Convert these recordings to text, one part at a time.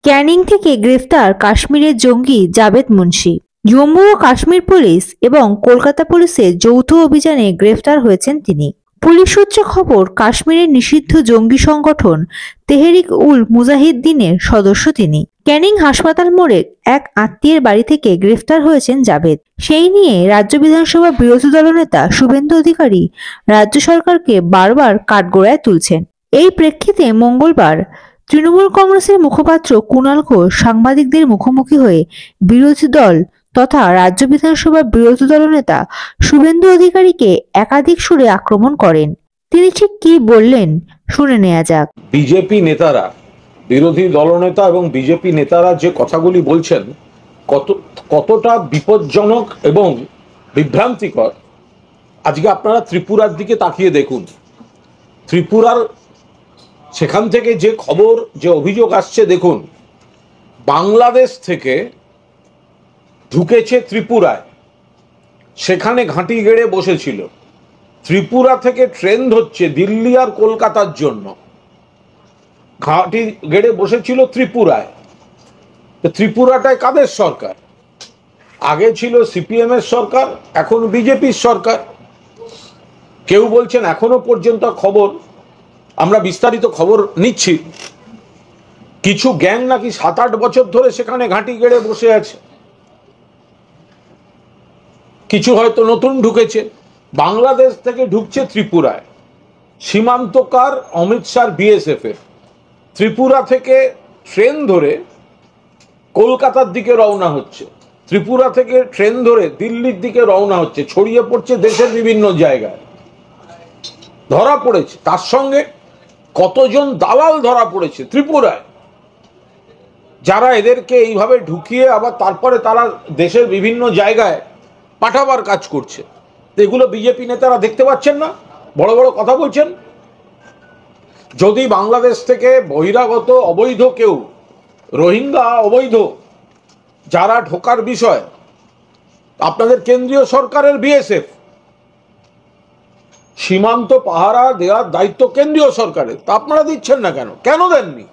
ক্যানিং থেকে গ্রেফতার কাশ্মীরের জঙ্গি জাভেদ মুন্সি। জম্মু ও কাশ্মীর পুলিশ এবং কলকাতা পুলিশের যৌথ অভিযানে গ্রেফতার হয়েছেন তিনি। পুলিশ সূত্রে খবর, কাশ্মীরের নিষিদ্ধ জঙ্গি সংগঠন তেহরিক উল মুজাহিদ্দিনের সদস্য তিনি। ক্যানিং হাসপাতাল মোড়ে এক আত্মীয়ের বাড়ি থেকে গ্রেফতার হয়েছেন জাভেদ। সেই নিয়ে রাজ্য বিধানসভা বিরোধী দলনেতা শুভেন্দু অধিকারী রাজ্য সরকারকে বারবার কাঠগড়ায় তুলছেন। এই প্রেক্ষিতে মঙ্গলবার তৃণমূল কংগ্রেসের মুখপাত্র কুণাল ঘোষ সাংবাদিকদের মুখোমুখি হয়ে বিরোধী দল তথা রাজ্য বিধানসভার বিরোধী দলনেতা শুভেন্দু অধিকারীকে একাধিক সুরে আক্রমণ করেন। তিনি ঠিক কি বললেন শুনে নেওয়া যাক। বিজেপি নেতারা, বিরোধী দলনেতা এবং বিজেপি নেতারা যে কথাগুলি বলছেন কতটা বিপজ্জনক এবং বিভ্রান্তিকর, আজকে আপনারা ত্রিপুরার দিকে তাকিয়ে দেখুন। ত্রিপুরার সেখান থেকে যে খবর, যে অভিযোগ আসছে দেখুন। বাংলাদেশ থেকে ঢুকেছে ত্রিপুরায়, সেখানে ঘাঁটি গেড়ে বসেছিল। ত্রিপুরা থেকে ট্রেন ধরছে দিল্লি আর কলকাতার জন্য, ঘাঁটি গেড়ে বসেছিল ত্রিপুরায়। ত্রিপুরাটায় কাদের সরকার? আগে ছিল সিপিএম এর সরকার, এখন বিজেপির সরকার। কেউ বলছেন এখনো পর্যন্ত খবর, আমরা বিস্তারিত খবর নিচ্ছি, কিছু গ্যাং নাকি 7-8 বছর ধরে সেখানে ঘাঁটি গেড়ে বসে আছে। কিছু হয়তো নতুন ঢুকেছে। বাংলাদেশ থেকে ঢুকছে ত্রিপুরায়, সীমান্তকার অমিত শাহ বিএসএফ এর। ত্রিপুরা থেকে ট্রেন ধরে কলকাতার দিকে রওনা হচ্ছে, ত্রিপুরা থেকে ট্রেন ধরে দিল্লির দিকে রওনা হচ্ছে, ছড়িয়ে পড়ছে দেশের বিভিন্ন জায়গায়। ধরা পড়েছে, তার সঙ্গে কতজন দালাল ধরা পড়েছে ত্রিপুরায়, যারা এদেরকে এইভাবে ঢুকিয়ে আবার তারপরে তারা দেশের বিভিন্ন জায়গায় পাঠাবার কাজ করছে। এগুলো বিজেপি নেতারা দেখতে পাচ্ছেন না? বড় বড় কথা বলছেন। যদি বাংলাদেশ থেকে বহিরাগত অবৈধ কেউ, রোহিঙ্গা অবৈধ যারা ঢোকার বিষয়, আপনাদের কেন্দ্রীয় সরকারের বিএসএফ, সীমান্ত পাহারা দেওয়ার দায়িত্ব কেন্দ্রীয় সরকারের, তা আপনারা দিচ্ছেন না কেন? কেন দেননি?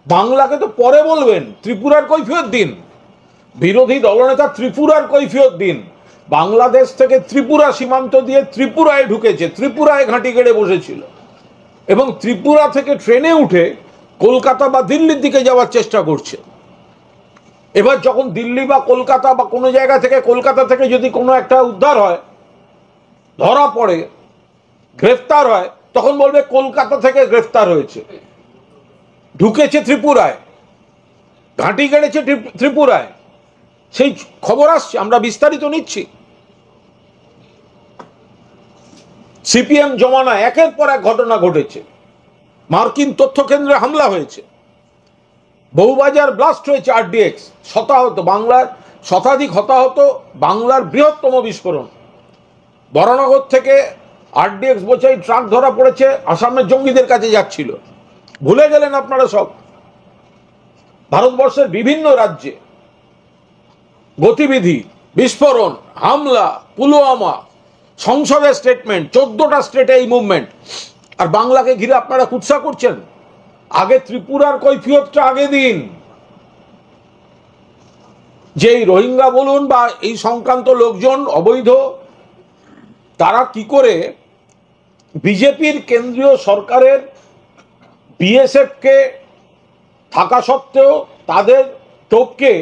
বাংলাকে তো পরে বলবেন, ত্রিপুরার কৈফিয়ত দিন। বিরোধী দলনেতা ত্রিপুরার কৈফিয়ত দিন। বাংলাদেশ থেকে ত্রিপুরা সীমান্ত দিয়ে ত্রিপুরায় ঢুকেছে, ত্রিপুরায় ঘাঁটি গেড়ে বসেছিল এবং ত্রিপুরা থেকে ট্রেনে উঠে কলকাতা বা দিল্লির দিকে যাওয়ার চেষ্টা করছে। এবার যখন দিল্লি বা কলকাতা বা কোনো জায়গা থেকে, কলকাতা থেকে যদি কোনো একটা উদ্ধার হয়, ধরা পড়ে, গ্রেফতার হয়, তখন বলবে কলকাতা থেকে গ্রেফতার হয়েছে, ঢুকেছে ত্রিপুরায়, ঘাঁটি গেড়েছে ত্রিপুরায়। সেই খবর আসছে, আমরা বিস্তারিত নিচ্ছি। সিপিএম জমানায় একের পর এক ঘটনা ঘটেছে। মার্কিন তথ্য কেন্দ্রে হামলা হয়েছে, বউবাজার ব্লাস্ট হয়েছে, আরডিএক্স শতাহত, বাংলার শতাধিক হতাহত, বাংলার বৃহত্তম বিস্ফোরণ। বরানগর থেকে আরডিএক্স বোঝাই ট্রাক ধরা পড়েছে, আসামের জঙ্গিদের কাছে যাচ্ছিল। ভুলে গেলেন আপনারা সব? ভারতবর্ষের বিভিন্ন রাজ্যে গতিবিধি, বিস্ফোরণ, হামলা, পুলওয়ামা, সংসদের স্টেটমেন্ট, 14টা স্টেটে এই মুভমেন্ট। আর বাংলাকে ঘিরে আপনারা কুৎসা করছেন। আগে ত্রিপুরার কৈফিয়তটা আগে দিন। যে রোহিঙ্গা বলুন বা এই সংক্রান্ত লোকজন অবৈধ, তারা কি করে বিজেপির কেন্দ্রীয় সরকারের বিএসএফকে থাকা সত্ত্বেও তাদের টোপকে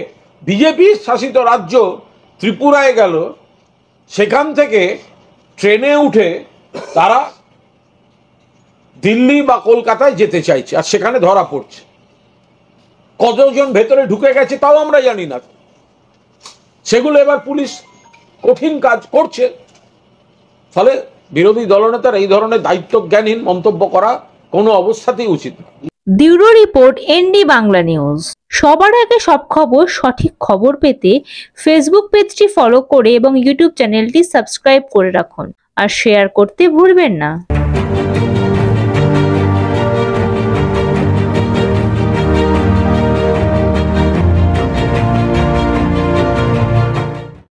বিজেপি শাসিত রাজ্য ত্রিপুরায় গেল, সেখান থেকে ট্রেনে উঠে তারা দিল্লি বা কলকাতায় যেতে চাইছে, আর সেখানে ধরা পড়ছে। কতজন ভেতরে ঢুকে গেছে তাও আমরা জানি না। সেগুলো এবার পুলিশ কঠিন কাজ করছে। ফলে বিরোধী দলনেতার এই ধরনের দায়িত্বজ্ঞানহীন মন্তব্য করা কোনো অবস্থাতেই উচিত না। Bureau report, ND Bangla news. সবার আগে সব খবর, সঠিক খবর পেতে ফেসবুক পেজটি ফলো করে এবং ইউটিউব চ্যানেলটি সাবস্ক্রাইব করে রাখুন আর শেয়ার করতে ভুলবেন না।